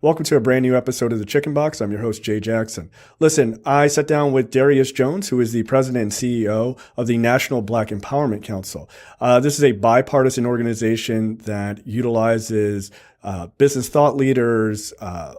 Welcome to a brand new episode of the Chickenboxx. I'm your host, Jay Jackson. Listen, I sat down with Darius Jones, who is the president and CEO of the National Black Empowerment Council. This is a bipartisan organization that utilizes business thought leaders,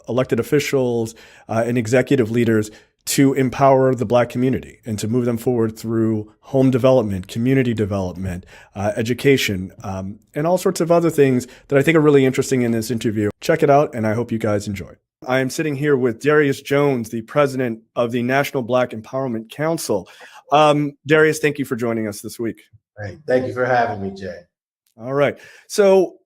elected officials, and executive leaders to empower the Black community and to move them forward through home development, community development, education, and all sorts of other things that I think are really interesting in this interview. Check it out, and I hope you guys enjoy. I am sitting here with Darius Jones, the president of the National Black Empowerment Council. Darius, thank you for joining us this week. Hey, thank you for having me, Jay. All right. So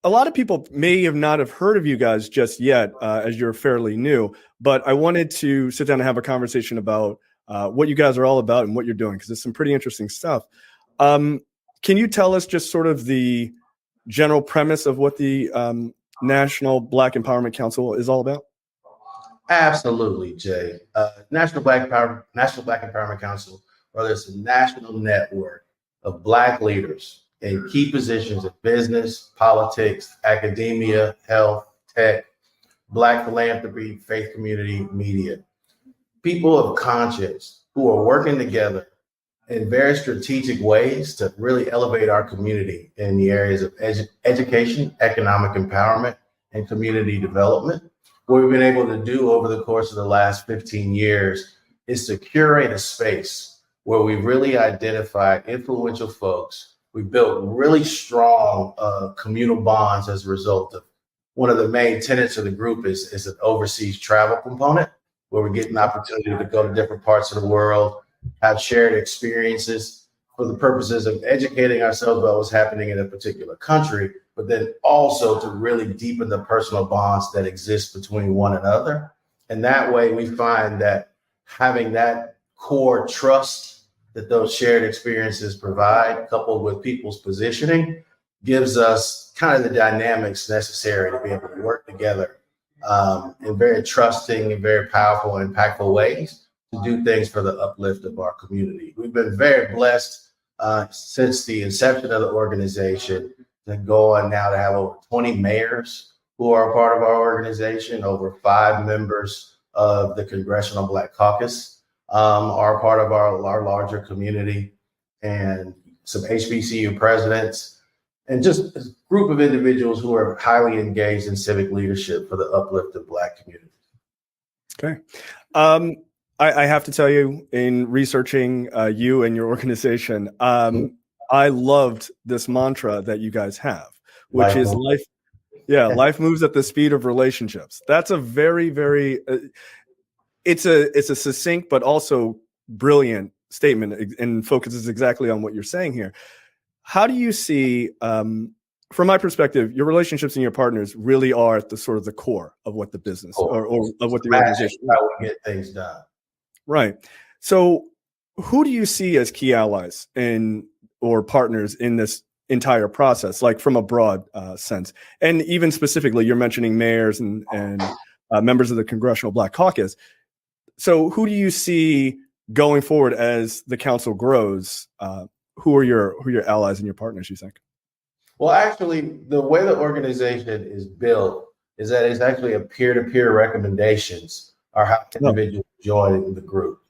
a lot of people may not have heard of you guys just yet, as you're fairly new, but I wanted to sit down and have a conversation about what you guys are all about and what you're doing, because it's some pretty interesting stuff. Can you tell us just sort of the general premise of what the National Black Empowerment Council is all about? Absolutely, Jay. National Black Empowerment Council, whether it's a national network of Black leaders in key positions in business, politics, academia, health, tech, Black philanthropy, faith community, media. People of conscience who are working together in very strategic ways to really elevate our community in the areas of education, economic empowerment, and community development. What we've been able to do over the course of the last 15 years is to curate a space where we really identified influential folks. We built really strong communal bonds as a result of one of the main tenets of the group is an overseas travel component, where we get an opportunity to go to different parts of the world, have shared experiences for the purposes of educating ourselves about what's happening in a particular country, but then also to really deepen the personal bonds that exist between one another. And that way we find that having that core trust that those shared experiences provide, coupled with people's positioning, gives us kind of the dynamics necessary to be able to work together in very trusting and very powerful and impactful ways to do things for the uplift of our community. We've been very blessed since the inception of the organization to go on now to have over 20 mayors who are a part of our organization, over 5 members of the Congressional Black Caucus are part of our larger community, and some HBCU presidents, and just a group of individuals who are highly engaged in civic leadership for the uplift of Black communities. Okay. I have to tell you, in researching you and your organization, I loved this mantra that you guys have, which is life. Yeah, life moves at the speed of relationships. That's a very, very it's a succinct but also brilliant statement, and focuses exactly on what you're saying here. How do you see, from my perspective, your relationships and your partners really are at the sort of the core of what the business or of what the organization is. How we get things done. Right. So who do you see as key allies or partners in this entire process, like from a broad sense? And even specifically, you're mentioning mayors and members of the Congressional Black Caucus. So who do you see going forward as the council grows? Who are your allies and your partners, you think? Well, actually, the way the organization is built is that it's actually a peer-to-peer recommendations are how individuals join the group.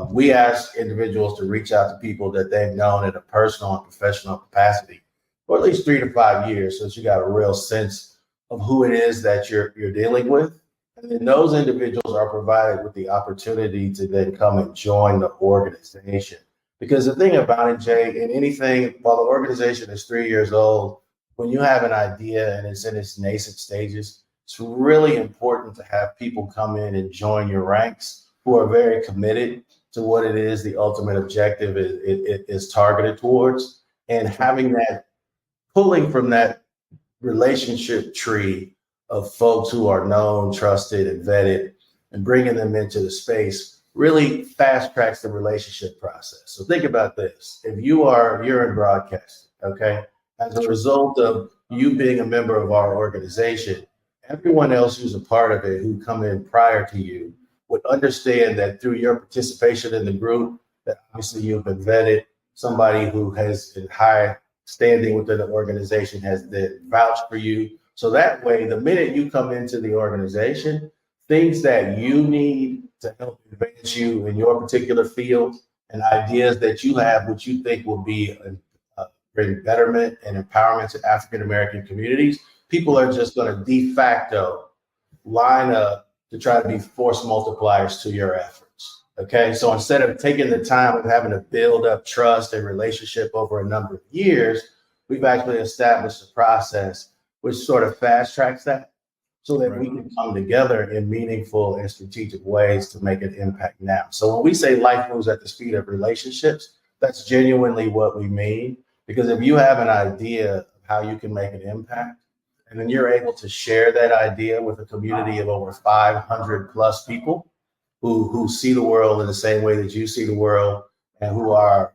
We ask individuals to reach out to people that they've known in a personal and professional capacity for at least 3 to 5 years, so that you got a real sense of who it is that you're dealing with. And then those individuals are provided with the opportunity to then come and join the organization. Because the thing about it, Jay, in anything, while the organization is 3 years old, when you have an idea and it's in its nascent stages, it's really important to have people come in and join your ranks who are very committed to what it is the ultimate objective is targeted towards. And having that, pulling from that relationship tree of folks who are known, trusted, and vetted, and bringing them into the space really fast tracks the relationship process. So think about this. If you're in broadcasting, okay, as a result of you being a member of our organization, everyone else who's a part of it who come in prior to you would understand that through your participation in the group, that obviously you've been vetted, somebody who has in high standing within the organization has then vouched for you, So that way, the minute you come into the organization, things that you need to help advance you in your particular field and ideas that you have, which you think will be bring betterment and empowerment to African American communities, people are just going to de facto line up to try to be force multipliers to your efforts. Okay. So instead of taking the time of having to build up trust and relationship over a number of years, we've actually established a process which sort of fast tracks that so that we can come together in meaningful and strategic ways to make an impact now. So when we say life moves at the speed of relationships, that's genuinely what we mean. Because if you have an idea of how you can make an impact, and then you're able to share that idea with a community of over 500 plus people who see the world in the same way that you see the world and who are,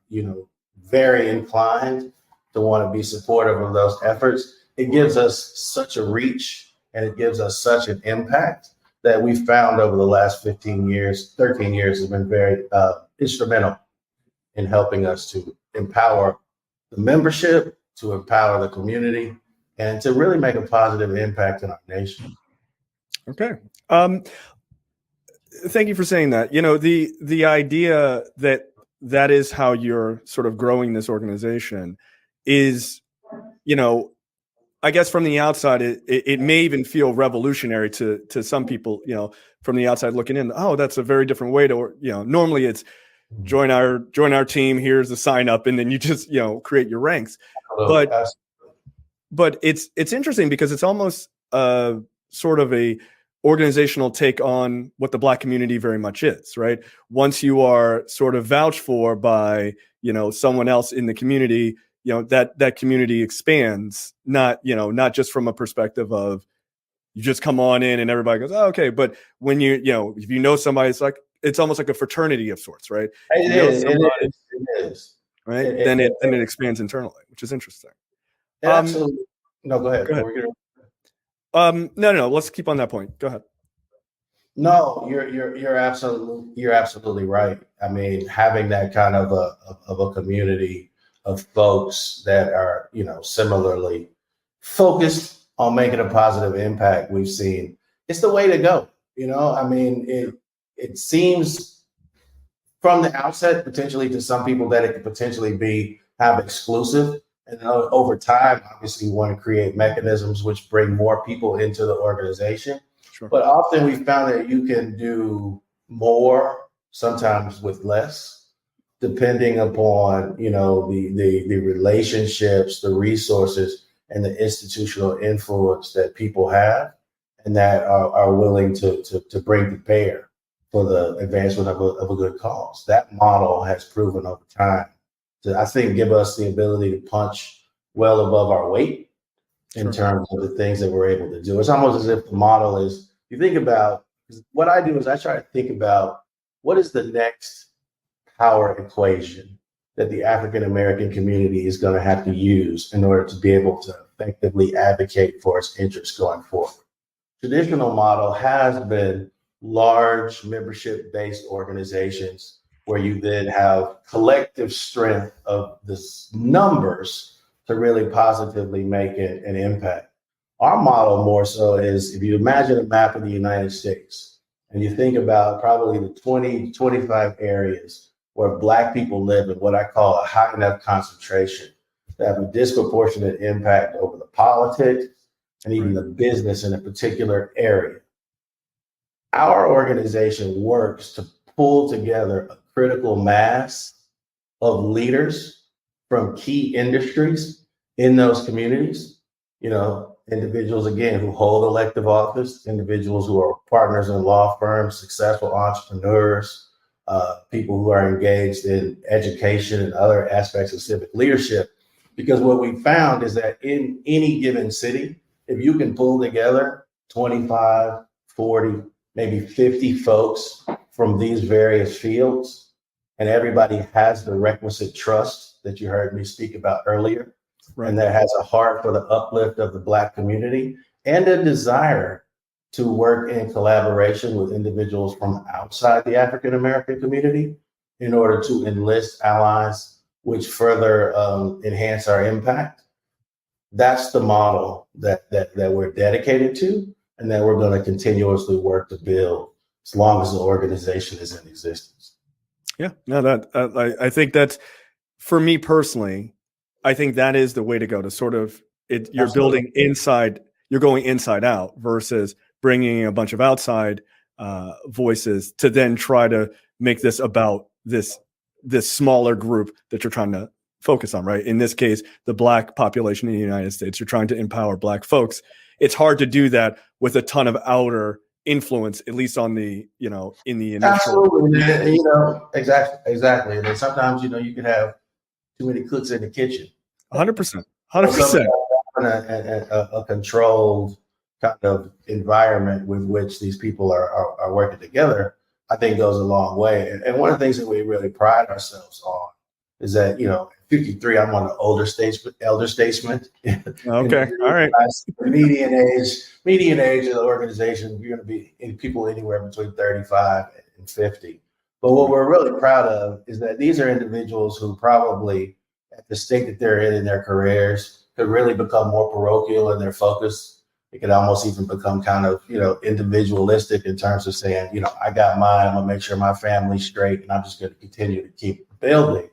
very inclined to want to be supportive of those efforts, it gives us such a reach and it gives us such an impact that we've found over the last 13 years has been very instrumental in helping us to empower the membership, to empower the community, and to really make a positive impact in our nation. Okay. Thank you for saying that. The idea that is how you're sort of growing this organization is, I guess from the outside, it may even feel revolutionary to some people, from the outside looking in. Oh, that's a very different way to, normally it's join our team. Here's the sign up, and then you just, create your ranks. But it's interesting because it's almost sort of a organizational take on what the Black community very much is, right? Once you are sort of vouched for by, someone else in the community, that community expands, not just from a perspective of you just come on in and everybody goes, oh, okay. But when if you know somebody, it's almost like a fraternity of sorts, right? It is. Right. Then it expands internally, which is interesting. Absolutely. No, go ahead. No. Let's keep on that point. Go ahead. No, you're absolutely right. I mean, having that kind of a community of folks that are, similarly focused on making a positive impact, we've seen it's the way to go. I mean, it seems from the outset potentially to some people that it could potentially have exclusive. And over time, obviously, you want to create mechanisms which bring more people into the organization. Sure. But often we found that you can do more, sometimes with less, depending upon, the relationships, the resources, and the institutional influence that people have and that are willing to bring to bear for the advancement of a good cause. That model has proven over time to, I think, give us the ability to punch well above our weight in terms of the things that we're able to do. It's almost as if the model is, you think about, what I do is I try to think about what is the next power equation that the African American community is going to have to use in order to be able to effectively advocate for its interests going forward. Traditional model has been large membership-based organizations where you then have collective strength of the numbers to really positively make an impact. Our model more so is, if you imagine a map of the United States and you think about probably the 20, 25 areas where Black people live in what I call a high enough concentration to have a disproportionate impact over the politics and even the business in a particular area. Our organization works to pull together a critical mass of leaders from key industries in those communities, individuals, again, who hold elective office, individuals who are partners in law firms, successful entrepreneurs, people who are engaged in education and other aspects of civic leadership. Because what we found is that in any given city, if you can pull together 25, 40, maybe 50 folks from these various fields, and everybody has the requisite trust that you heard me speak about earlier, and that has a heart for the uplift of the Black community and a desire to work in collaboration with individuals from outside the African American community in order to enlist allies which further enhance our impact. That's the model that we're dedicated to, and that we're going to continuously work to build as long as the organization is in existence. Yeah, no, I think that's, for me personally, I think that is the way to go, to sort of you're Absolutely. building inside, you're going inside out versus bringing a bunch of outside voices to then try to make this about this smaller group that you're trying to focus on, right? In this case, the Black population in the United States, you're trying to empower Black folks. It's hard to do that with a ton of outer influence, at least on the, in the initial. Absolutely. Exactly. And then sometimes, you can have too many cooks in the kitchen. 100%. So 100%. sometimes a controlled kind of environment with which these people are working together, I think goes a long way. And one of the things that we really pride ourselves on is that, 53, I'm on the elder statesman. Okay. All right. Median age of the organization, you're going to be people anywhere between 35 and 50. But what we're really proud of is that these are individuals who probably, at the state that they're in their careers, could really become more parochial in their focus. It could almost even become kind of, individualistic in terms of saying, I got mine, I'm gonna make sure my family's straight, and I'm just going to continue to keep building.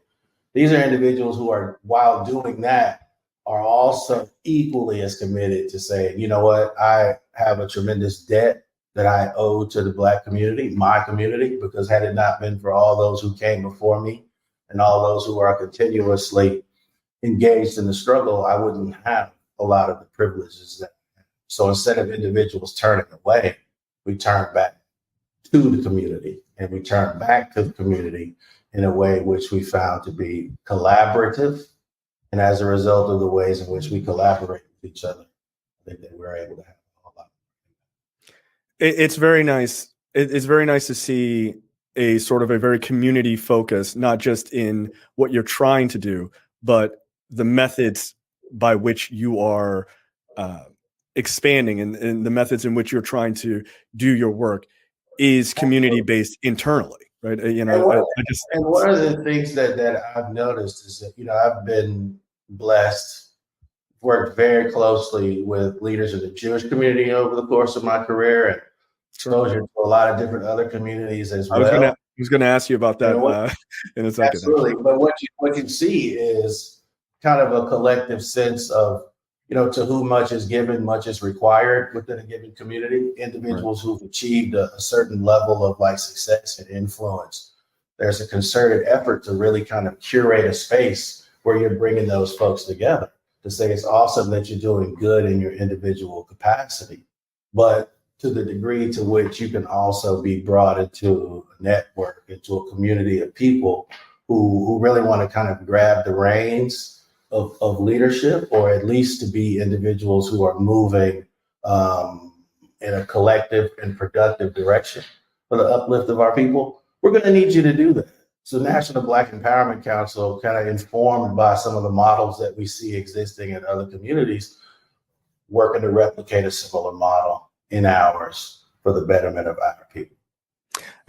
These are individuals who are, while doing that, are also equally as committed to saying, you know what, I have a tremendous debt that I owe to the Black community, my community, because had it not been for all those who came before me and all those who are continuously engaged in the struggle, I wouldn't have a lot of the privileges that I have. So instead of individuals turning away, we turn back to the community, and we turn back to the community in a way which we found to be collaborative. And as a result of the ways in which we collaborate with each other, I think that we're able to have a lot. It's very nice. It's very nice to see a sort of a very community focus, not just in what you're trying to do, but the methods by which you are expanding, and the methods in which you're trying to do your work is community based internally, right? And one of the things that I've noticed is that, I've been blessed, worked very closely with leaders of the Jewish community over the course of my career, and exposure to a lot of different other communities as well. I was gonna ask you about that in a second. Absolutely. Actually. But what you see is kind of a collective sense of, to whom much is given, much is required within a given community. Individuals who've achieved a certain level of success and influence. There's a concerted effort to really kind of curate a space where you're bringing those folks together to say it's awesome that you're doing good in your individual capacity, but to the degree to which you can also be brought into a network, into a community of people who really want to kind of grab the reins of leadership, or at least to be individuals who are moving in a collective and productive direction for the uplift of our people. We're going to need you to do that. So National Black Empowerment Council, kind of informed by some of the models that we see existing in other communities, working to replicate a similar model in ours for the betterment of our people.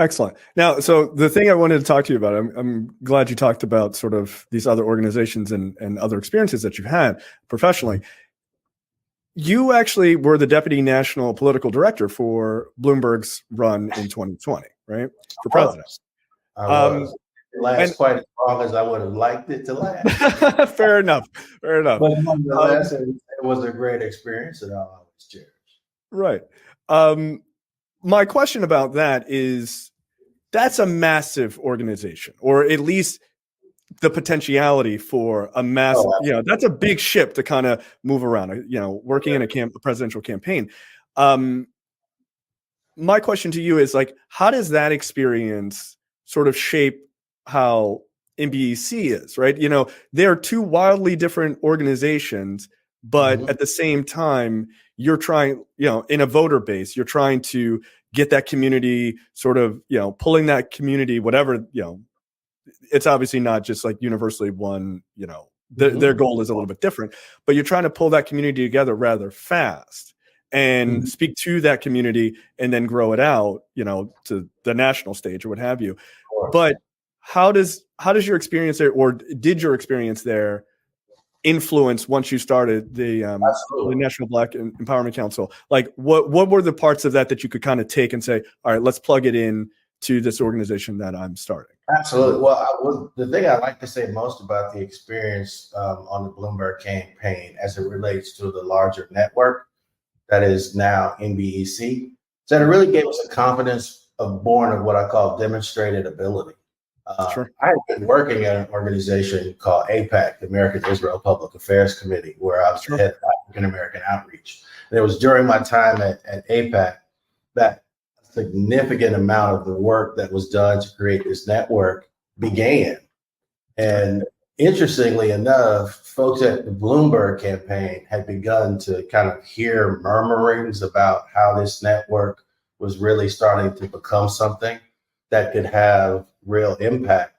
Excellent. Now, so the thing I wanted to talk to you about, I'm glad you talked about sort of these other organizations and other experiences that you've had professionally. You actually were the deputy national political director for Bloomberg's run in 2020, right? For president. I was. It lasts quite as long as I would have liked it to last. Fair enough. But nonetheless, it was a great experience, and I'll always cherish. Right. My question about that is, that's a massive organization, or at least the potentiality for a massive, that's a big ship to kind of move around, working in a presidential campaign. My question to you is how does that experience sort of shape how NBEC is, right? They're two wildly different organizations, but at the same time, you're trying, in a voter base, you're trying to get that community sort of, pulling that community, whatever, it's obviously not just universally one, their goal is a little bit different, but you're trying to pull that community together rather fast and speak to that community and then grow it out, to the national stage or what have you. But how does your experience there, or did your experience there influence once you started the Absolutely. National Black Empowerment Council? Like, what were the parts of that you could kind of take and say, all right, let's plug it in to this organization that I'm starting? Absolutely. Well, the thing I like to say most about the experience on the Bloomberg campaign as it relates to the larger network that is now NBEC, is that it really gave us a confidence born of what I call demonstrated ability. Sure. I had been working at an organization called APAC, the American Israel Public Affairs Committee, where I was the head of African American outreach. And it was during my time at APAC that a significant amount of the work that was done to create this network began. And interestingly enough, folks at the Bloomberg campaign had begun to kind of hear murmurings about how this network was really starting to become something that could have real impact.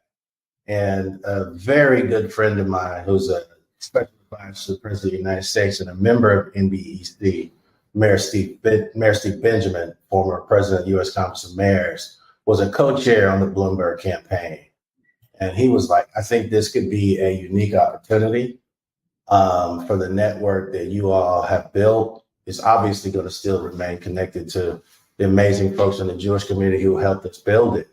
And a very good friend of mine, who's a special advisor to the President of the United States and a member of NBEC, Mayor Steve Benjamin, former president of the U.S. Conference of Mayors, was a co-chair on the Bloomberg campaign. And he was like, I think this could be a unique opportunity for the network that you all have built. It's obviously going to still remain connected to the amazing folks in the Jewish community who helped us build it.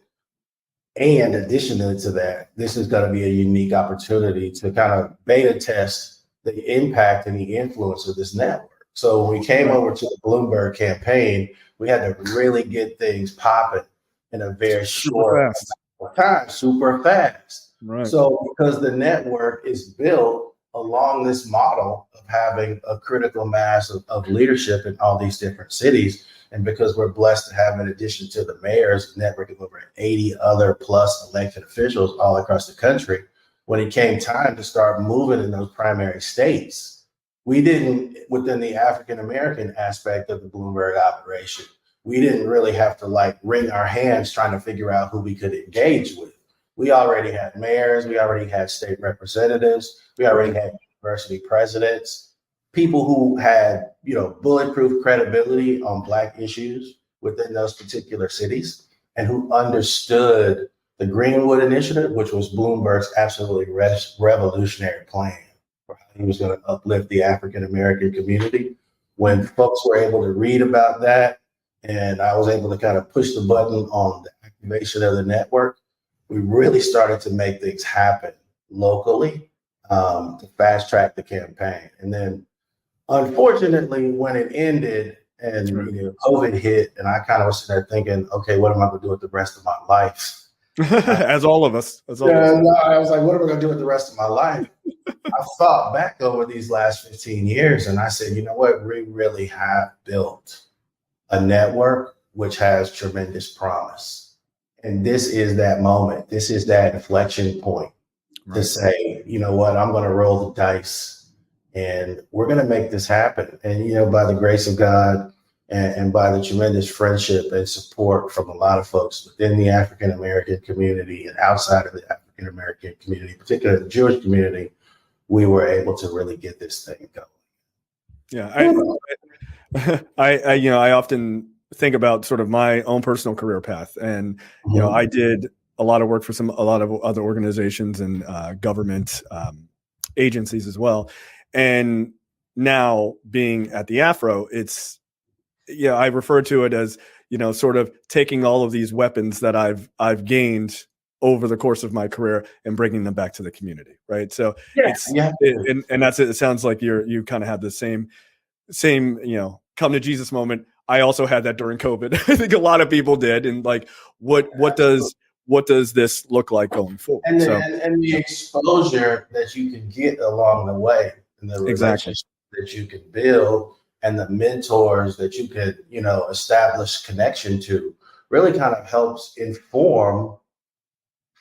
And additionally to that, this is going to be a unique opportunity to kind of beta test the impact and the influence of this network. So when we came over to the Bloomberg campaign, we had to really get things popping in a very short time, super fast. Right. So because the network is built along this model of having a critical mass of leadership in all these different cities, and because we're blessed to have, in addition to the mayors, a network of over 80 other plus elected officials all across the country, when it came time to start moving in those primary states, we didn't, within the African American aspect of the Bloomberg operation, we didn't really have to like wring our hands trying to figure out who we could engage with. We already had mayors, we already had state representatives, we already had university presidents, people who had, bulletproof credibility on Black issues within those particular cities and who understood the Greenwood Initiative, which was Bloomberg's absolutely revolutionary plan for how he was going to uplift the African American community. When folks were able to read about that, and I was able to kind of push the button on the activation of the network, we really started to make things happen locally to fast track the campaign. And then, unfortunately, when it ended and COVID hit, and I kind of was sitting there thinking, okay, what am I going to do with the rest of my life? As all of us. I was like, what am I going to do with the rest of my life? I thought back over these last 15 years and I said, you know what? We really have built a network which has tremendous promise. And this is that moment. This is that inflection point to say, you know what? I'm going to roll the dice and we're going to make this happen. And, by the grace of God and by the tremendous friendship and support from a lot of folks within the African American community and outside of the African American community, particularly the Jewish community, we were able to really get this thing going. Yeah, I often think about sort of my own personal career path, and I did a lot of work for a lot of other organizations and government agencies as well. And now being at the Afro, it's I refer to it as sort of taking all of these weapons that I've gained over the course of my career and bringing them back to the community, right? So and that's it. It sounds like you kind of have the same come to Jesus moment. I also had that during COVID. I think a lot of people did. And like, what does this look like going forward? And the exposure that you can get along the way, and the relationships that you can build, and the mentors that you could establish connection to, really kind of helps inform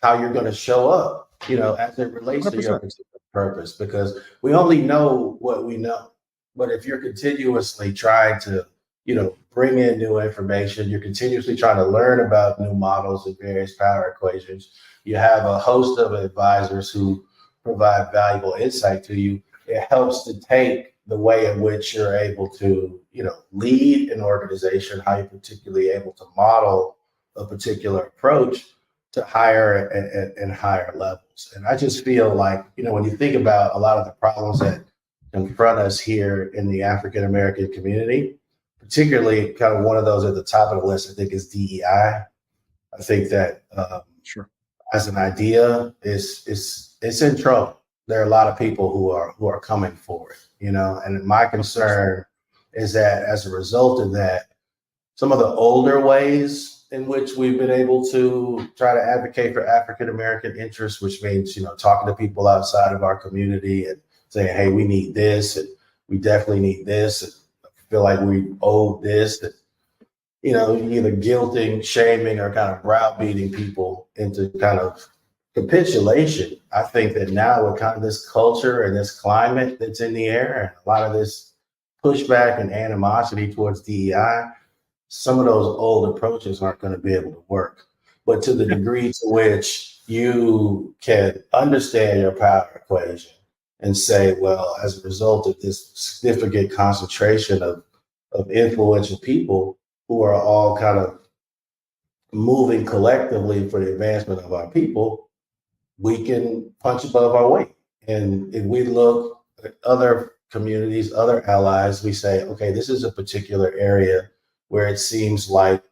how you're going to show up, as it relates 100%. To your particular purpose, because we only know what we know. But if you're continuously trying to, bring in new information, you're continuously trying to learn about new models and various power equations, you have a host of advisors who provide valuable insight to you. It helps to take the way in which you're able to, lead an organization, how you're particularly able to model a particular approach to higher and higher levels. And I just feel like, when you think about a lot of the problems that confront us here in the African American community, particularly kind of one of those at the top of the list, I think is DEI. I think that Sure. as an idea it's in trouble. There are a lot of people who are coming for it, and my concern is that as a result of that, some of the older ways in which we've been able to try to advocate for African American interests, which means, talking to people outside of our community and saying, hey, we need this, and we definitely need this, and I feel like we owe this, and, either guilting, shaming, or kind of browbeating people into kind of capitulation. I think that now with kind of this culture and this climate that's in the air, and a lot of this pushback and animosity towards DEI, some of those old approaches aren't going to be able to work. But to the degree to which you can understand your power equation and say, well, as a result of this significant concentration of influential people who are all kind of moving collectively for the advancement of our people, we can punch above our weight. And if we look at other communities, other allies, we say, okay, this is a particular area where it seems like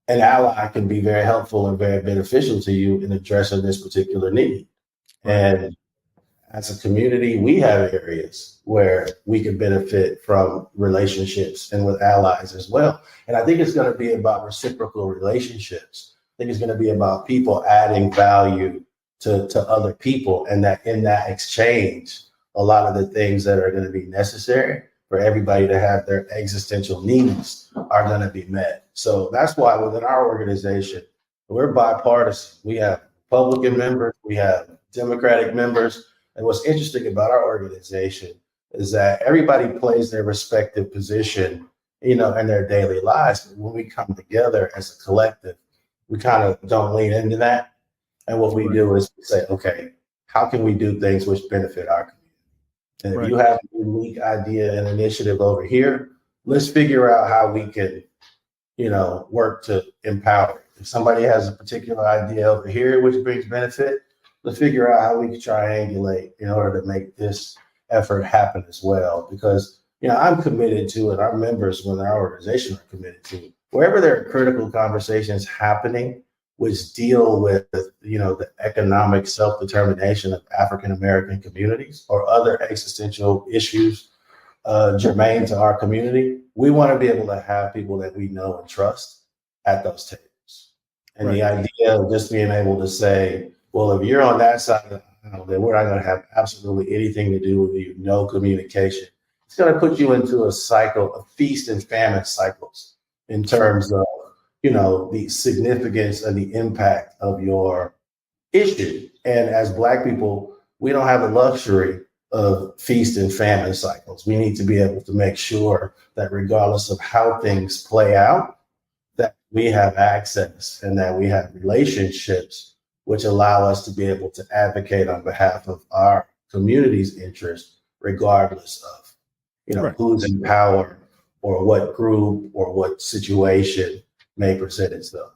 an ally can be very helpful and very beneficial to you in addressing this particular need. Right. And as a community, we have areas where we can benefit from relationships and with allies as well. And I think it's going to be about reciprocal relationships. I think it's going to be about people adding value to other people, and that in that exchange, a lot of the things that are going to be necessary for everybody to have their existential needs are going to be met. So that's why within our organization, we're bipartisan. We have Republican members, we have Democratic members. And what's interesting about our organization is that everybody plays their respective position, in their daily lives. But when we come together as a collective, we kind of don't lean into that. And what we do is we say, okay, how can we do things which benefit our community? And if you have a unique idea and initiative over here, let's figure out how we can, work to empower it. If somebody has a particular idea over here which brings benefit, let's figure out how we can triangulate in order to make this effort happen as well. Because, I'm committed to, and our members within our organization are committed to, wherever there are critical conversations happening which deal with, the economic self-determination of African American communities or other existential issues germane to our community, we want to be able to have people that we know and trust at those tables. And the idea of just being able to say, well, if you're on that side of the aisle, then we're not going to have absolutely anything to do with you, no communication. It's going to put you into a cycle of feast and famine cycles in terms of, the significance and the impact of your issue. And as Black people, we don't have the luxury of feast and famine cycles. We need to be able to make sure that regardless of how things play out, that we have access and that we have relationships which allow us to be able to advocate on behalf of our community's interests, regardless of, who's in power or what group or what situation may present itself.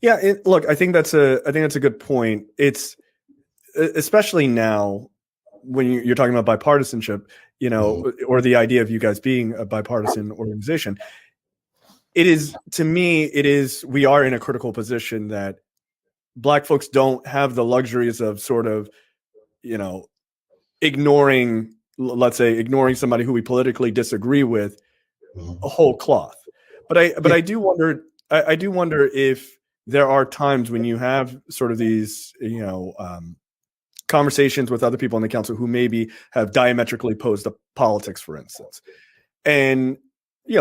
Yeah, look, I think that's a good point. It's especially now when you're talking about bipartisanship, or the idea of you guys being a bipartisan organization. To me, we are in a critical position that Black folks don't have the luxuries of sort of, ignoring somebody who we politically disagree with a whole cloth. But I do wonder if there are times when you have sort of these, conversations with other people in the council who maybe have diametrically opposed to politics, for instance. And,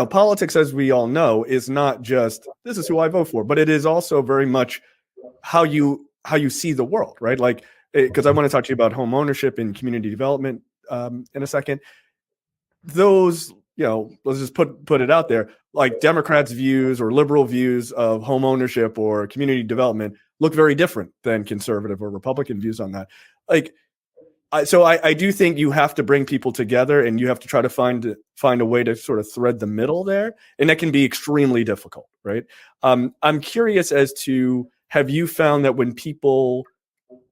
politics, as we all know, is not just, this is who I vote for, but it is also very much how you see the world, right? Like, because I want to talk to you about home ownership and community development in a second. Those, let's just put it out there, like Democrats' views or liberal views of home ownership or community development look very different than conservative or Republican views on that. So I do think you have to bring people together, and you have to try to find a way to sort of thread the middle there, and that can be extremely difficult, right? I'm curious as to have you found that when people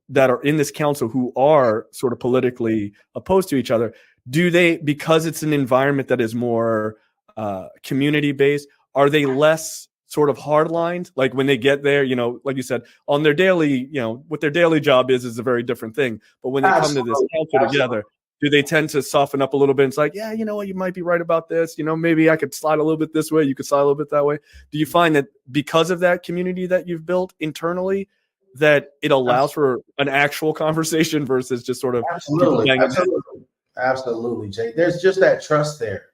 that are in this council who are sort of politically opposed to each other, do they, because it's an environment that is more community based, are they less sort of hardlined? Like when they get there, like you said, on their daily, what their daily job is a very different thing. But when they come to this council together, do they tend to soften up a little bit? It's like, yeah, you know what, you might be right about this. Maybe I could slide a little bit this way. You could slide a little bit that way. Do you find that because of that community that you've built internally, that it allows for an actual conversation versus just sort of absolutely, Jay. There's just that trust there.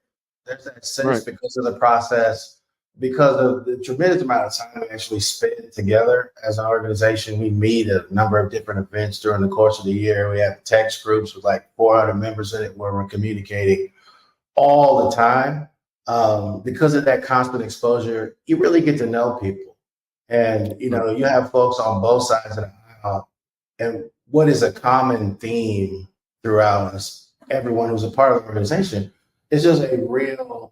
There's that sense because of the process, because of the tremendous amount of time we actually spend together as an organization. We meet at a number of different events during the course of the year. We have text groups with like 400 members in it where we're communicating all the time. Because of that constant exposure, you really get to know people. And, you have folks on both sides of the aisle. And what is a common theme throughout us, everyone who's a part of the organization, is just a real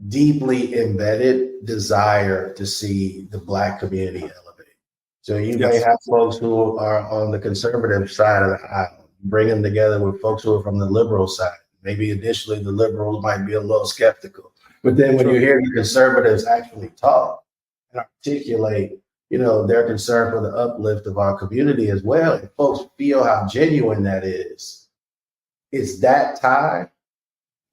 deeply embedded desire to see the Black community elevate. So you may have folks who are on the conservative side of the aisle, bring them together with folks who are from the liberal side. Maybe additionally, the liberals might be a little skeptical. But then when you hear the conservatives actually talk, articulate, their concern for the uplift of our community as well, and folks feel how genuine that is. It's that tie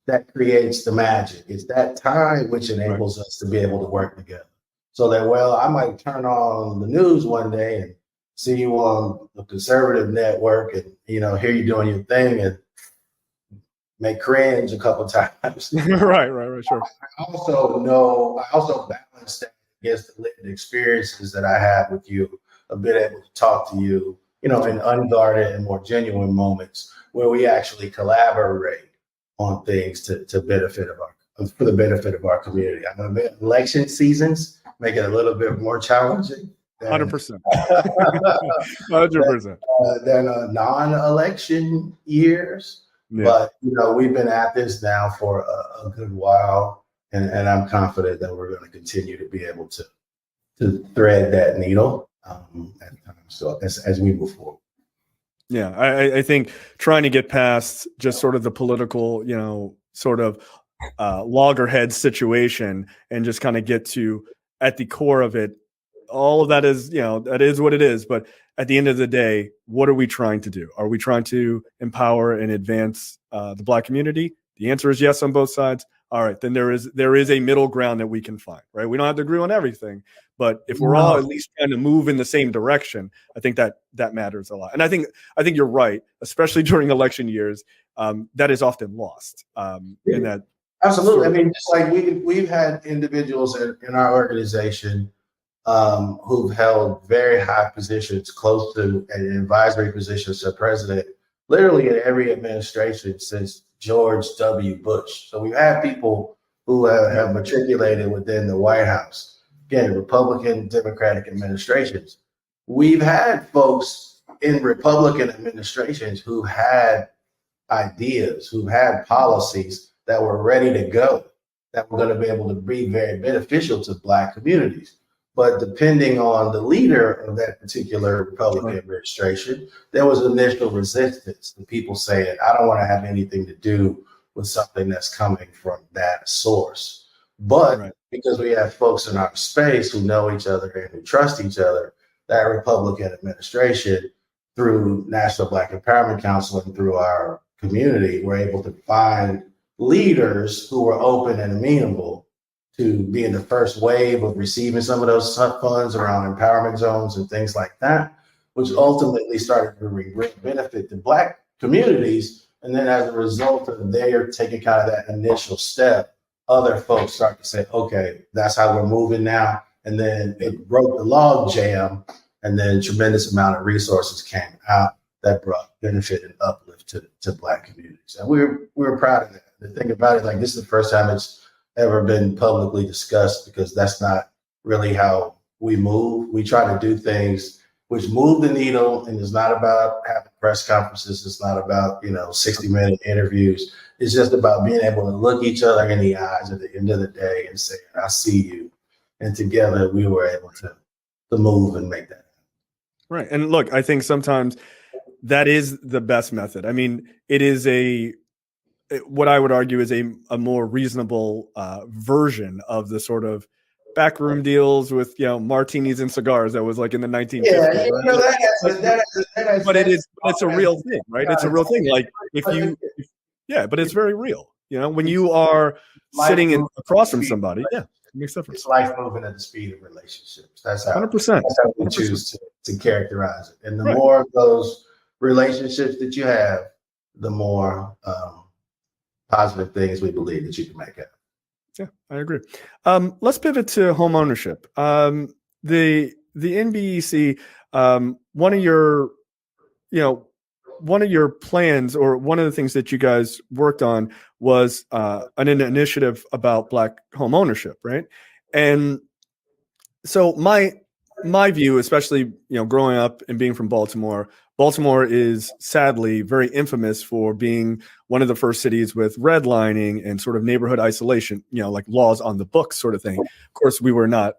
that creates the magic. It's that tie which enables us to be able to work together. So that, I might turn on the news one day and see you on the conservative network and, hear you doing your thing and may cringe a couple times. Right, sure. I also balance that against the lived experiences that I have with you, of being able to talk to you, in unguarded and more genuine moments where we actually collaborate on things for the benefit of our community. I know election seasons make it a little bit more challenging. 100%. 100%. Than non-election years. Yeah. But, we've been at this now for a good while. And I'm confident that we're going to continue to be able to thread that needle at times. So as we move forward. Yeah, I think trying to get past just sort of the political, sort of loggerhead situation and just kind of get to at the core of it. All of that is, that is what it is. But at the end of the day, what are we trying to do? Are we trying to empower and advance the Black community? The answer is yes on both sides. All right, then there is a middle ground that we can find, right? We don't have to agree on everything, but if we're all at least trying to move in the same direction, I think that matters a lot. And I think you're right, especially during election years, that is often lost. In that absolutely. I mean, just like we've had individuals in our organization who've held very high positions, close to an advisory positions to the president, literally in every administration since George W. Bush. So we've had people who have matriculated within the White House, again, Republican, Democratic administrations. We've had folks in Republican administrations who had ideas, who had policies that were ready to go, that were going to be able to be very beneficial to Black communities. But depending on the leader of that particular Republican administration, there was initial resistance to people saying, I don't want to have anything to do with something that's coming from that source. But because we have folks in our space who know each other and who trust each other, that Republican administration, through National Black Empowerment Council and through our community, were able to find leaders who were open and amenable to being the first wave of receiving some of those funds around empowerment zones and things like that, which ultimately started to bring benefit to Black communities. And then as a result of their taking kind of that initial step, other folks start to say, okay, that's how we're moving now. And then it broke the log jam, and then a tremendous amount of resources came out that brought benefit and uplift to Black communities. And we're proud of that. The thing about it, like, this is the first time it's ever been publicly discussed, because that's not really how we move. We try to do things which move the needle, and it's not about having press conferences. It's not about, 60-minute interviews. It's just about being able to look each other in the eyes at the end of the day and say, I see you. And together we were able to to move and make that. Right. And look, I think sometimes that is the best method. I mean, it is what I would argue is a more reasonable version of the sort of backroom deals with, martinis and cigars that was like in the 1950s. Yeah, Right? But it's a real thing, right? It's a real thing. Like but it's very real. When you are sitting across from somebody, it makes a difference. It's life moving at the speed of relationships. That's how 100%. That's how we 100%. choose to characterize it. And the more of those relationships that you have, the more positive things we believe that you can make happen. Yeah, I agree. Let's pivot to home ownership. The NBEC, one of your plans, or one of the things that you guys worked on, was an initiative about Black home ownership, right? And so my view, especially growing up and being from Baltimore is sadly very infamous for being one of the first cities with redlining and sort of neighborhood isolation, like laws on the books sort of thing. Of course, we were not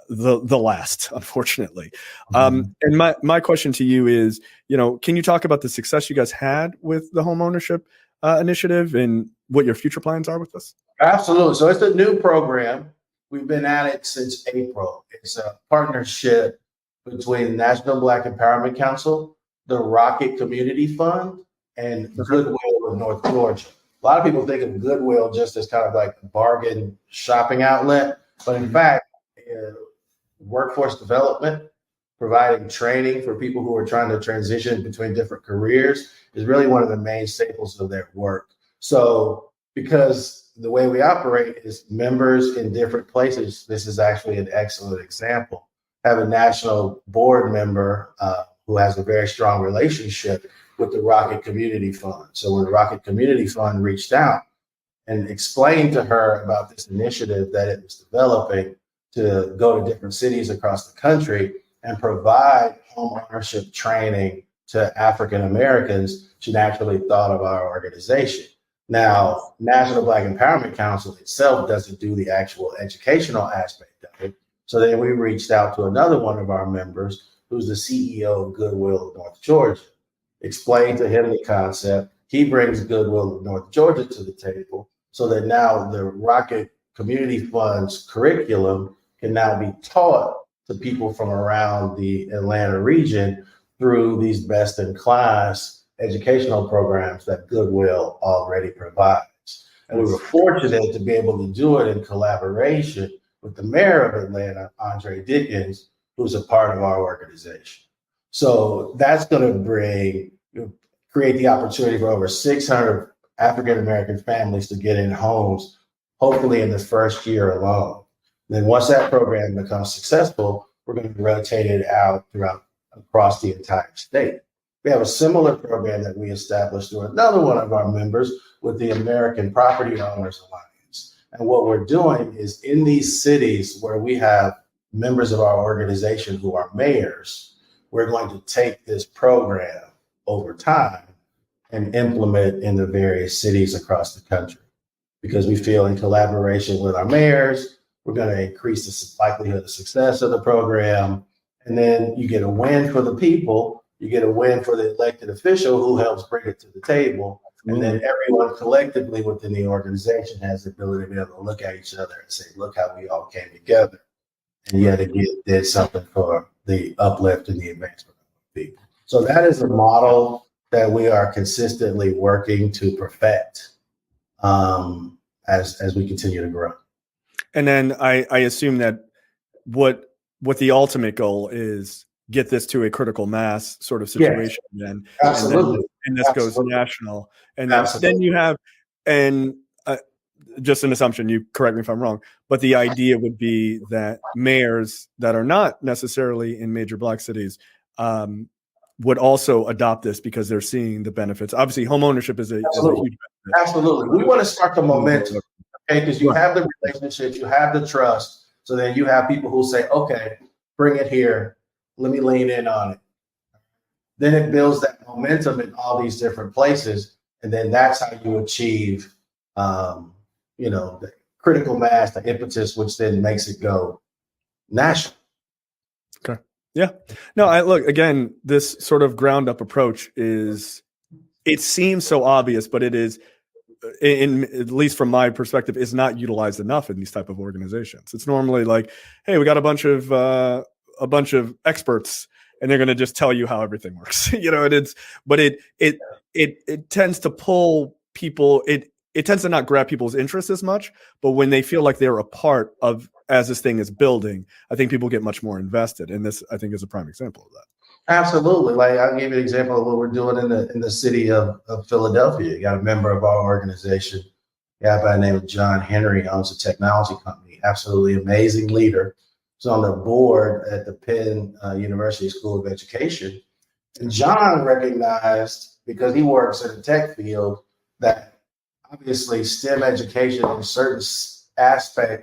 the last, unfortunately. And my question to you is, can you talk about the success you guys had with the home ownership initiative and what your future plans are with this? Absolutely. So it's a new program. We've been at it since April. It's a partnership between the National Black Empowerment Council, the Rocket Community Fund, and Goodwill of North Georgia. A lot of people think of Goodwill just as kind of like a bargain shopping outlet, but in fact, workforce development, providing training for people who are trying to transition between different careers is really one of the main staples of their work. So because the way we operate is members in different places, this is actually an excellent example. I have a national board member who has a very strong relationship with the Rocket Community Fund. So when the Rocket Community Fund reached out and explained to her about this initiative that it was developing to go to different cities across the country and provide home ownership training to African Americans, she naturally thought of our organization. Now, National Black Empowerment Council itself doesn't do the actual educational aspect of it. So then we reached out to another one of our members, who's the CEO of Goodwill of North Georgia, explained to him the concept. He brings Goodwill of North Georgia to the table so that now the Rocket Community Fund's curriculum can now be taught to people from around the Atlanta region through these best-in-class educational programs that Goodwill already provides. And we were fortunate to be able to do it in collaboration with the mayor of Atlanta, Andre Dickens, who's a part of our organization. So that's going to create the opportunity for over 600 African-American families to get in homes, hopefully in the first year alone. Then once that program becomes successful, we're going to rotate it out across the entire state. We have a similar program that we established through another one of our members with the American Property Owners Alliance. And what we're doing is in these cities where we have members of our organization who are mayors, we're going to take this program over time and implement in the various cities across the country. Because we feel in collaboration with our mayors, we're going to increase the likelihood of success of the program. And then you get a win for the people, you get a win for the elected official who helps bring it to the table. And then everyone collectively within the organization has the ability to be able to look at each other and say, look how we all came together and yet again did something for the uplift and the advancement of people. So that is a model that we are consistently working to perfect as we continue to grow. And then I assume that what the ultimate goal is, get this to a critical mass sort of situation. Yes, then absolutely. And this goes national. And then you have, and just an assumption, you correct me if I'm wrong, but the idea would be that mayors that are not necessarily in major Black cities would also adopt this because they're seeing the benefits. Obviously, home ownership is a huge benefit. Absolutely. We want to start the momentum, okay? Because you have the relationships, you have the trust. So then you have people who say, okay, bring it here. Let me lean in on it. Then it builds that momentum in all these different places. And then that's how you achieve, the critical mass, the impetus, which then makes it go national. Yeah. No, I look, again, this sort of ground up approach it seems so obvious, but it is, at least from my perspective, is not utilized enough in these type of organizations. It's normally like, hey, we got a bunch of experts, and they're going to just tell you how everything works. And but it tends to pull people. It tends to not grab people's interest as much, but when they feel like they're a part of as this thing is building, I think people get much more invested. And this, I think, is a prime example of that. Absolutely. Like I'll give you an example of what we're doing in the city of Philadelphia. You got a member of our organization, a guy by the name of John Henry, owns a technology company. Absolutely amazing leader. He's on the board at the Penn University School of Education. And John recognized, because he works in the tech field, that obviously STEM education in certain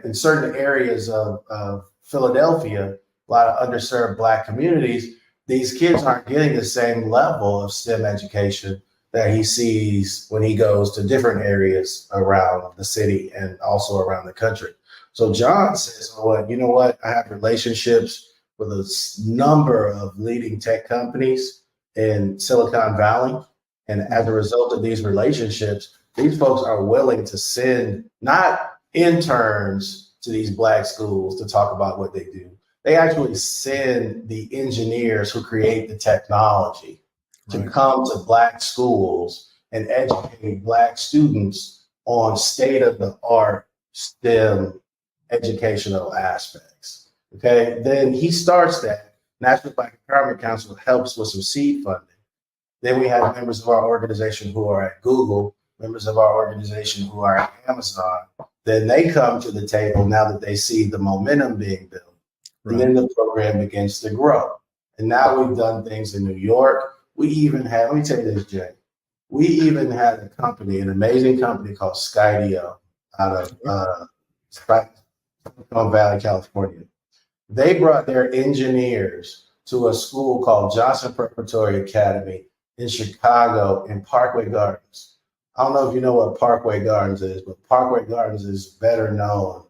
in certain areas of Philadelphia, a lot of underserved Black communities, these kids aren't getting the same level of STEM education that he sees when he goes to different areas around the city and also around the country. So John says, well, you know what? I have relationships with a number of leading tech companies in Silicon Valley. And as a result of these relationships, these folks are willing to send not interns to these Black schools to talk about what they do. They actually send the engineers who create the technology to come to Black schools and educate Black students on state of the art STEM educational aspects. Okay, then he starts that. National Black Empowerment Council helps with some seed funding. Then we have members of our organization who are at Google, members of our organization who are at Amazon. Then they come to the table now that they see the momentum being built. And then the program begins to grow. And now we've done things in New York. We even had, let me tell you this, Jay. We even had a company, an amazing company called Skydio out of Silicon Valley, California. They brought their engineers to a school called Johnson Preparatory Academy in Chicago in Parkway Gardens. I don't know if you know what Parkway Gardens is, but Parkway Gardens is better known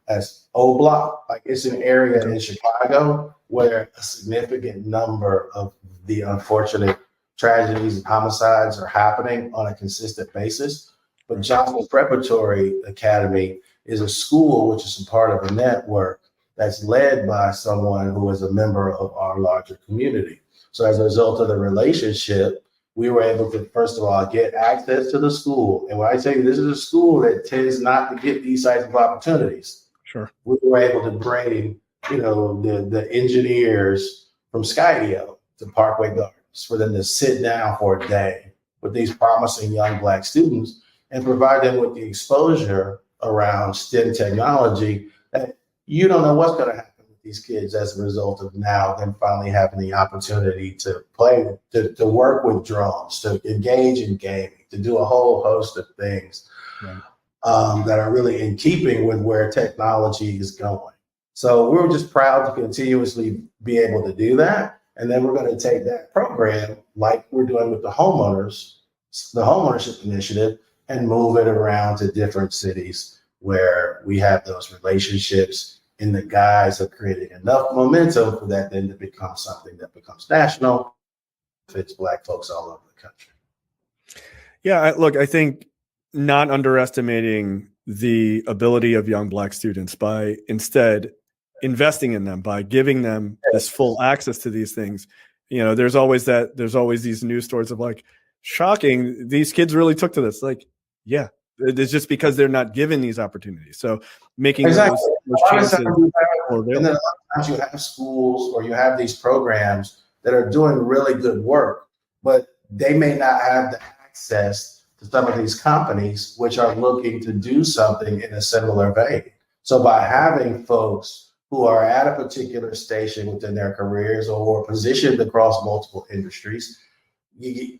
as O Block. Like it's an area in Chicago where a significant number of the unfortunate tragedies and homicides are happening on a consistent basis. But Johnson Preparatory Academy is a school which is a part of a network that's led by someone who is a member of our larger community. So as a result of the relationship, we were able to, first of all, get access to the school. And when I say this is a school that tends not to get these types of opportunities, sure, we were able to bring, the engineers from Skydio to Parkway Gardens for them to sit down for a day with these promising young Black students and provide them with the exposure around STEM technology that you don't know what's going to happen with these kids as a result of now them finally having the opportunity to play, to work with drones, to engage in gaming, to do a whole host of things. Right. That are really in keeping with where technology is going. So we're just proud to continuously be able to do that. And then we're going to take that program, like we're doing with the homeownership initiative, and move it around to different cities where we have those relationships in the guise of creating enough momentum for that then to become something that becomes national, fits Black folks all over the country. Yeah, look, I think not underestimating the ability of young Black students by instead investing in them, by giving them this full access to these things. There's always these news stories of like, shocking, these kids really took to this. Like, yeah, it's just because they're not given these opportunities. So making those chances. And then a lot of times you have schools or you have these programs that are doing really good work, but they may not have the access to some of these companies which are looking to do something in a similar vein. So by having folks who are at a particular station within their careers or positioned across multiple industries,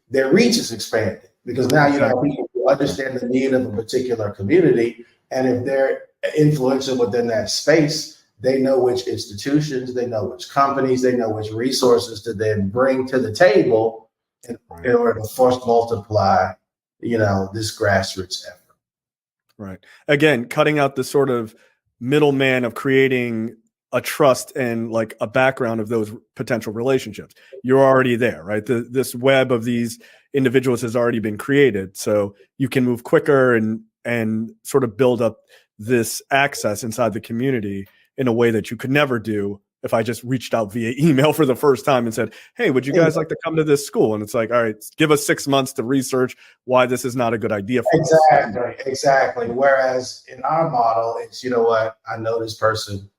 their reach is expanded because now you have people who understand the need of a particular community. And if they're influential within that space, they know which institutions, they know which companies, they know which resources to then bring to the table in order to force multiply, this grassroots effort. Right. Again, cutting out the sort of middleman of creating a trust and like a background of those potential relationships. You're already there, right? This web of these individuals has already been created, so you can move quicker and sort of build up this access inside the community in a way that you could never do if I just reached out via email for the first time and said, hey, would you guys like to come to this school? And it's like, all right, give us 6 months to research why this is not a good idea for us. Exactly. Whereas in our model, it's, you know what, I know this person,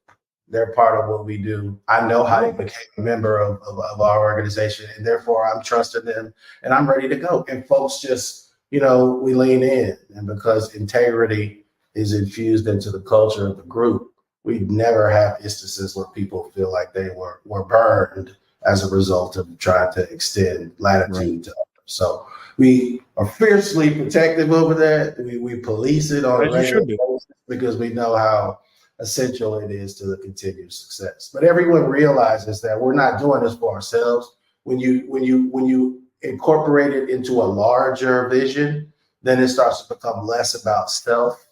they're part of what we do. I know how they became a member of our organization, and therefore I'm trusting them and I'm ready to go. And folks just, we lean in. And because integrity is infused into the culture of the group, we never have instances where people feel like they were burned as a result of trying to extend latitude to others. So we are fiercely protective over that. We police it on a regular basis because we know how essential it is to the continued success. But everyone realizes that we're not doing this for ourselves. When you incorporate it into a larger vision, then it starts to become less about self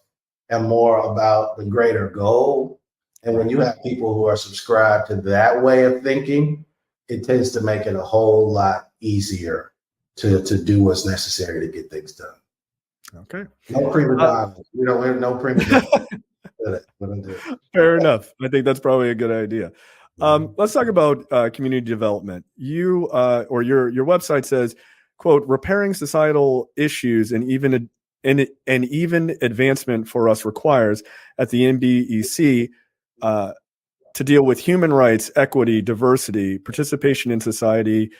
and more about the greater goal. And when you have people who are subscribed to that way of thinking, it tends to make it a whole lot easier to do what's necessary to get things done. Okay. No prima donna. No prima donna. Fair enough. I think that's probably a good idea. Let's talk about community development. You or your website says, quote, repairing societal issues and even advancement for us requires at the NBEC to deal with human rights, equity, diversity, participation in society,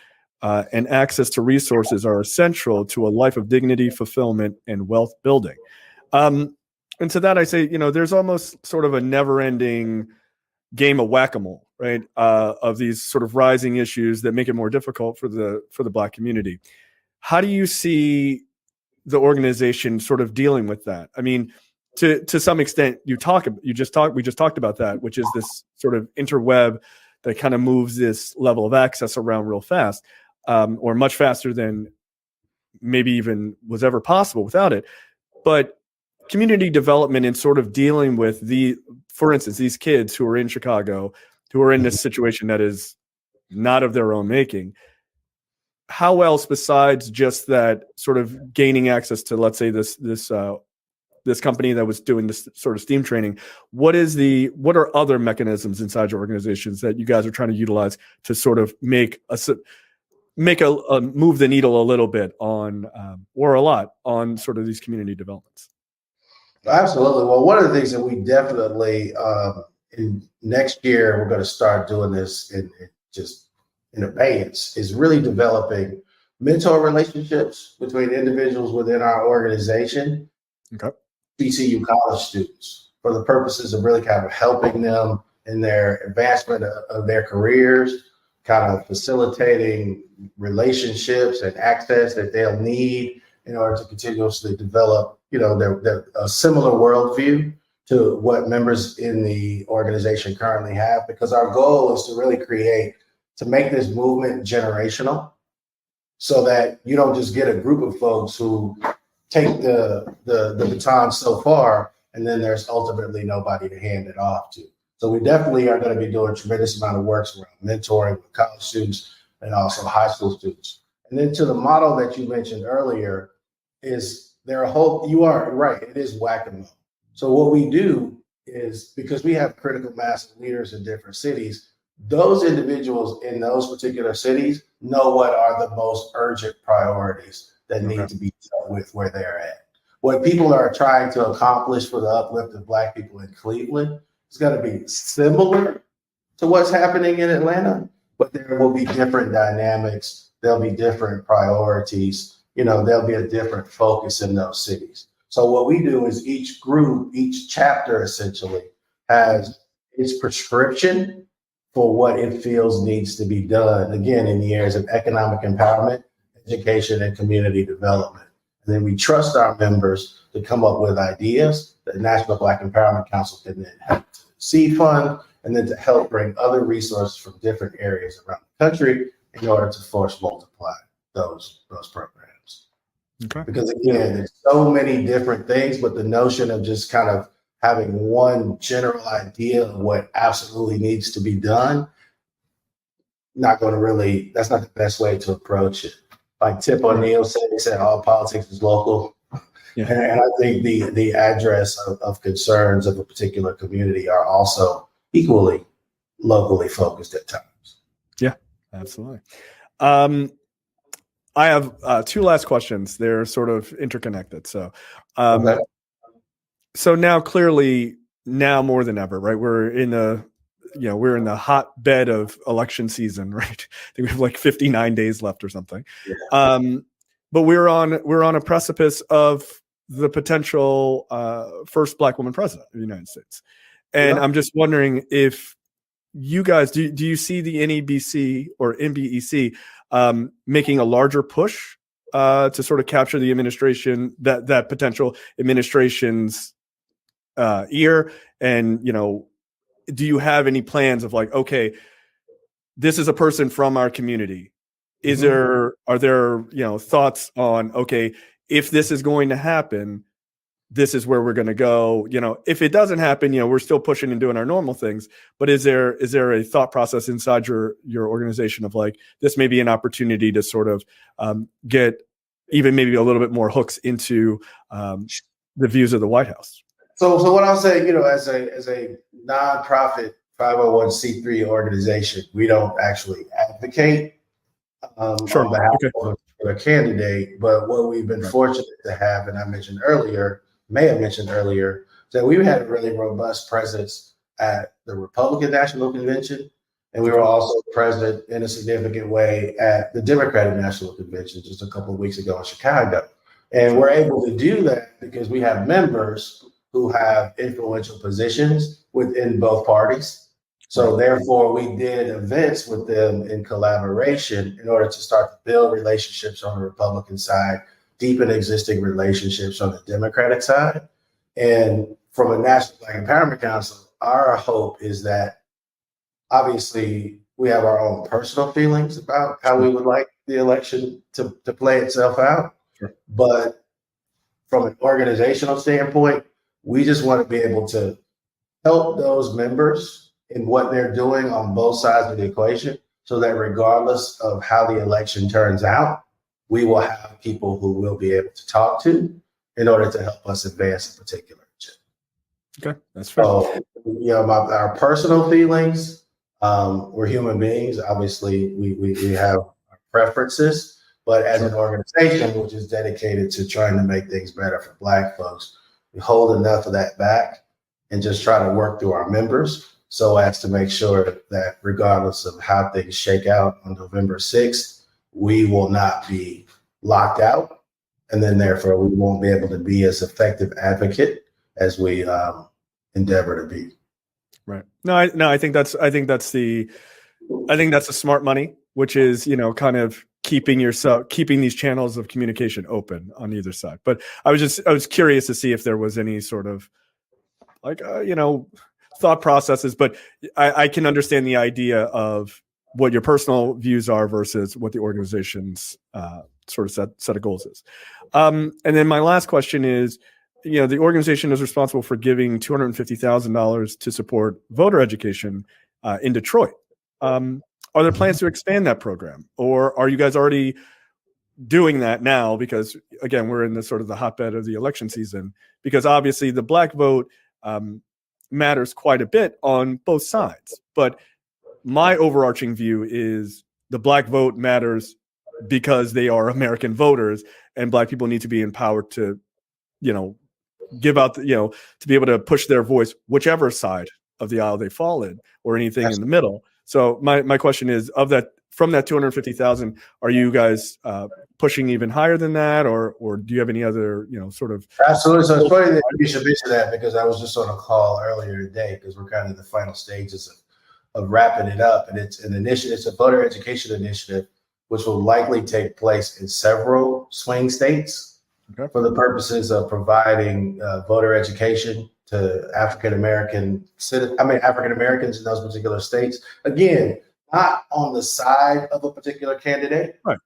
and access to resources are essential to a life of dignity, fulfillment, and wealth building. And to that, I say, there's almost sort of a never-ending game of whack-a-mole, right? Of these sort of rising issues that make it more difficult for the Black community. How do you see the organization sort of dealing with that? I mean, to some extent, we just talked about that, which is this sort of interweb that kind of moves this level of access around real fast, or much faster than maybe even was ever possible without it. But community development and sort of dealing with for instance, these kids who are in Chicago, who are in this situation that is not of their own making. How else besides just that sort of gaining access to, let's say, this company that was doing this sort of STEAM training, what are other mechanisms inside your organizations that you guys are trying to utilize to sort of make a move the needle a little bit on, or a lot on sort of these community developments? Absolutely. Well, one of the things that we definitely in next year we're going to start doing this in advance is really developing mentor relationships between individuals within our organization, BCU college students, for the purposes of really kind of helping them in their advancement of their careers, kind of facilitating relationships and access that they'll need in order to continuously develop, a similar worldview to what members in the organization currently have, because our goal is to really to make this movement generational so that you don't just get a group of folks who take the baton so far and then there's ultimately nobody to hand it off to. So we definitely are going to be doing a tremendous amount of work around mentoring with college students and also high school students. And then to the model that you mentioned earlier is you are right, it is whack-a-mole. So what we do is, because we have critical mass of leaders in different cities, those individuals in those particular cities know what are the most urgent priorities that need to be dealt with where they're at. What people are trying to accomplish for the uplift of Black people in Cleveland is going to be similar to what's happening in Atlanta, but there will be different dynamics. There'll be different priorities. There'll be a different focus in those cities. So what we do is each group, each chapter essentially has its prescription for what it feels needs to be done, again, in the areas of economic empowerment, education, and community development. And then we trust our members to come up with ideas that the National Black Empowerment Council can then help to seed fund, and then to help bring other resources from different areas around the country in order to force multiply those programs. Okay. Because again, there's so many different things, but the notion of just kind of having one general idea of what absolutely needs to be done, that's not the best way to approach it. Like Tip O'Neill said, he said all politics is local. Yeah. And I think the address of concerns of a particular community are also equally locally focused at times. Yeah, absolutely. I have two last questions. They're sort of interconnected. So, Okay. So now clearly, now more than ever, right? We're in the hotbed of election season, right? I think we have like 59 days left or something. Yeah. But we're on a precipice of the potential first Black woman president of the United States. And yeah. I'm just wondering if you guys, do you see the NEBC or NBEC making a larger push to sort of capture the administration, that potential administration's ear? And, do you have any plans of like, okay, this is a person from our community. Are there, thoughts on, okay, if this is going to happen, this is where we're going to go. If it doesn't happen, we're still pushing and doing our normal things. But is there a thought process inside your organization of like, this may be an opportunity to sort of get even maybe a little bit more hooks into the views of the White House? So what I'll say, as a nonprofit 501c3 organization, we don't actually advocate on behalf of a candidate. But what we've been fortunate to have, and I may have mentioned earlier, that we've had a really robust presence at the Republican National Convention, and we were also present in a significant way at the Democratic National Convention just a couple of weeks ago in Chicago. And we're able to do that because we have members who have influential positions within both parties. So therefore, we did events with them in collaboration in order to start to build relationships on the Republican side, deepen existing relationships on the Democratic side. And from a National Black Empowerment Council, our hope is that obviously we have our own personal feelings about how we would like the election to play itself out. Sure. But from an organizational standpoint, we just want to be able to help those members in what they're doing on both sides of the equation, so that regardless of how the election turns out, we will have people who we'll be able to talk to in order to help us advance a particular agenda. Okay, that's fair. So, our personal feelings, we're human beings. Obviously, we have our preferences, but as an organization which is dedicated to trying to make things better for Black folks, we hold enough of that back and just try to work through our members so as to make sure that regardless of how things shake out on November 6th, we will not be locked out, and then therefore we won't be able to be as effective advocate as we endeavor to be. Right. No, I think that's the smart money, which is, kind of keeping these channels of communication open on either side. But I was curious to see if there was any sort of like, thought processes, but I can understand the idea of what your personal views are versus what the organization's sort of set of goals is. And then my last question is, the organization is responsible for giving $250,000 to support voter education in Detroit. Are there plans to expand that program, or are you guys already doing that now? Because again, we're in the sort of the hotbed of the election season, because obviously the Black vote matters quite a bit on both sides. But my overarching view is the Black vote matters because they are American voters, and Black people need to be empowered to, give out, to be able to push their voice, whichever side of the aisle they fall in, or anything in the middle. So my question is, from that 250,000, are you guys pushing even higher than that, or do you have any other, sort of? Absolutely. So it's funny that you should mention that, because I was just on a call earlier today, because we're kind of in the final stages of wrapping it up, and it's an initiative. It's a voter education initiative, which will likely take place in several swing states for the purposes of providing voter education to African Americans in those particular states. Again, not on the side of a particular candidate. Right.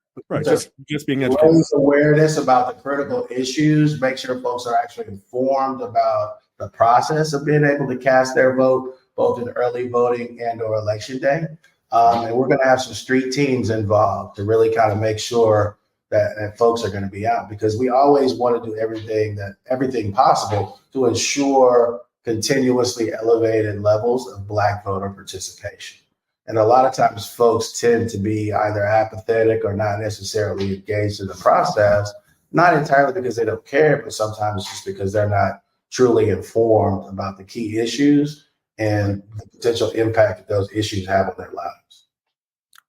Just being educated. Raise awareness about the critical issues, make sure folks are actually informed about the process of being able to cast their vote, both in early voting and or election day. And we're going to have some street teams involved to really kind of make sure that folks are going to be out, because we always want to do everything possible to ensure continuously elevated levels of Black voter participation. And a lot of times folks tend to be either apathetic or not necessarily engaged in the process, not entirely because they don't care, but sometimes just because they're not truly informed about the key issues and the potential impact that those issues have on their lives.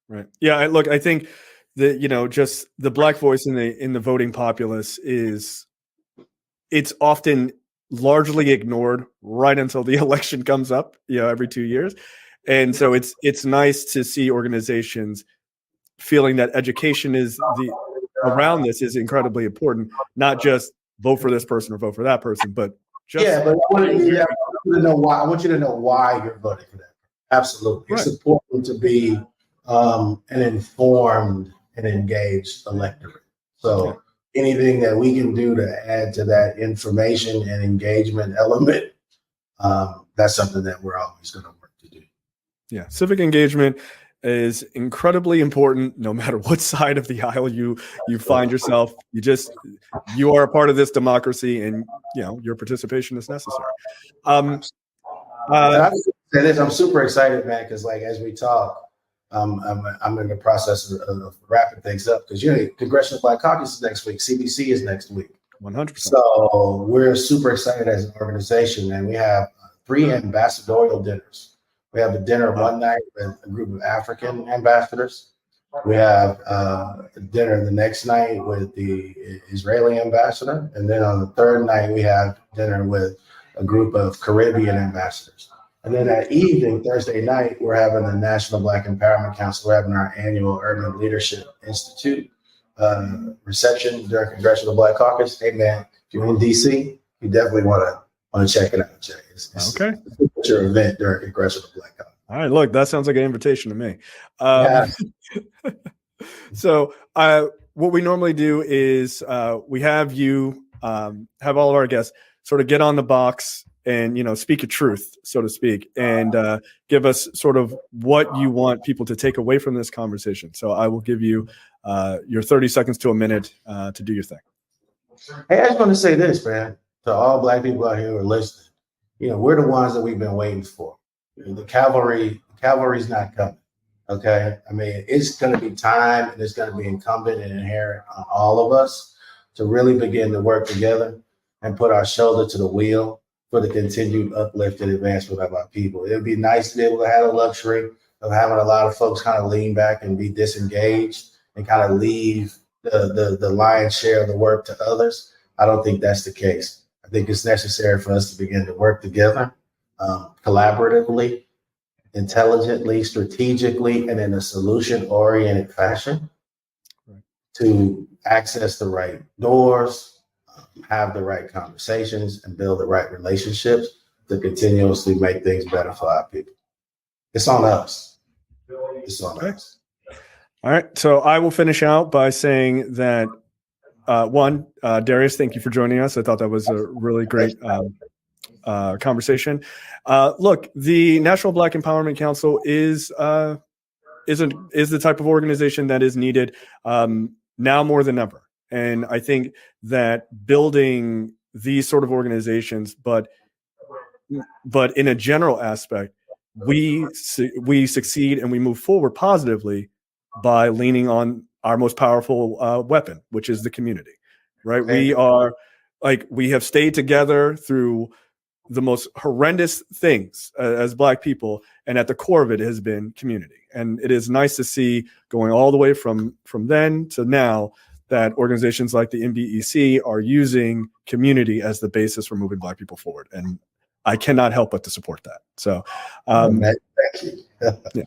Right. Yeah. I think that, just the Black voice in the voting populace it's often largely ignored right until the election comes up, every 2 years. And so it's nice to see organizations feeling that education around this is incredibly important, not just vote for this person or vote for that person, but just but I want you to know why you're voting for that. Absolutely. Right. It's important to be an informed and engaged electorate. So anything that we can do to add to that information and engagement element, that's something that we're always going to work to do. Yeah, civic engagement is incredibly important no matter what side of the aisle you find yourself. You are a part of this democracy, and your participation is necessary. I'm super excited, man, because as we talk, I'm in the process of wrapping things up, because Congressional Black Caucus is next week. CBC is next week. 100%. So we're super excited as an organization, and we have 3 ambassadorial dinners. We have a dinner one night with a group of African ambassadors. We have a dinner the next night with the Israeli ambassador, and then on the third night we have dinner with a group of Caribbean ambassadors. And then that evening, Thursday night, we're having the National Black Empowerment Council. We're having our annual Urban Leadership Institute reception during Congressional Black Caucus. Hey, man, if you're in DC, you definitely want to check it out, Jay. It's your event during Congressional Black Caucus. All right, look, that sounds like an invitation to me. So what we normally do is we have you have all of our guests sort of get on the box and speak a truth, so to speak, and give us sort of what you want people to take away from this conversation. So I will give you your 30 seconds to a minute to do your thing. Hey, I just want to say this, man, to all Black people out here who are listening. We're the ones that we've been waiting for. The cavalry's not coming. Okay, I mean, it's going to be time, and it's going to be incumbent and inherent on all of us to really begin to work together and put our shoulder to the wheel for the continued uplift and advancement of our people. It would be nice to be able to have the luxury of having a lot of folks kind of lean back and be disengaged and kind of leave the lion's share of the work to others. I don't think that's the case. I think it's necessary for us to begin to work together collaboratively, intelligently, strategically, and in a solution-oriented fashion to access the right doors, have the right conversations, and build the right relationships to continuously make things better for our people. It's on us. It's on us. All right. So I will finish out by saying that, Darius, thank you for joining us. I thought that was a really great conversation. Look, the National Black Empowerment Council is the type of organization that is needed now more than ever. And I think that building these sort of organizations, but in a general aspect, we succeed and we move forward positively by leaning on our most powerful weapon, which is the community, right? Okay. We have stayed together through the most horrendous things as Black people, and at the core of it has been community. And it is nice to see, going all the way from then to now, that organizations like the NBEC are using community as the basis for moving Black people forward. And I cannot help but to support that. So, thank you. Yeah,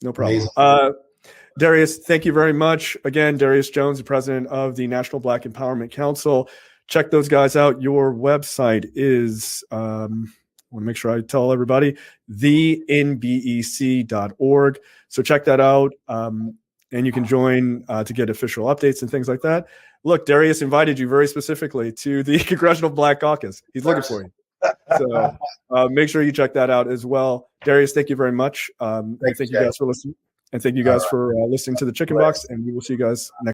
no problem. Darius, thank you very much. Again, Darius Jones, the president of the National Black Empowerment Council. Check those guys out. Your website is, I want to make sure I tell everybody, thenbec.org. So check that out. And you can join to get official updates and things like that. Look, Darius invited you very specifically to the Congressional Black Caucus. He's looking for you. So make sure you check that out as well. Darius, thank you very much. And Thank thank you, you guys for listening. And thank you All guys right. for listening to the Chicken Bless. Box. And we will see you guys next.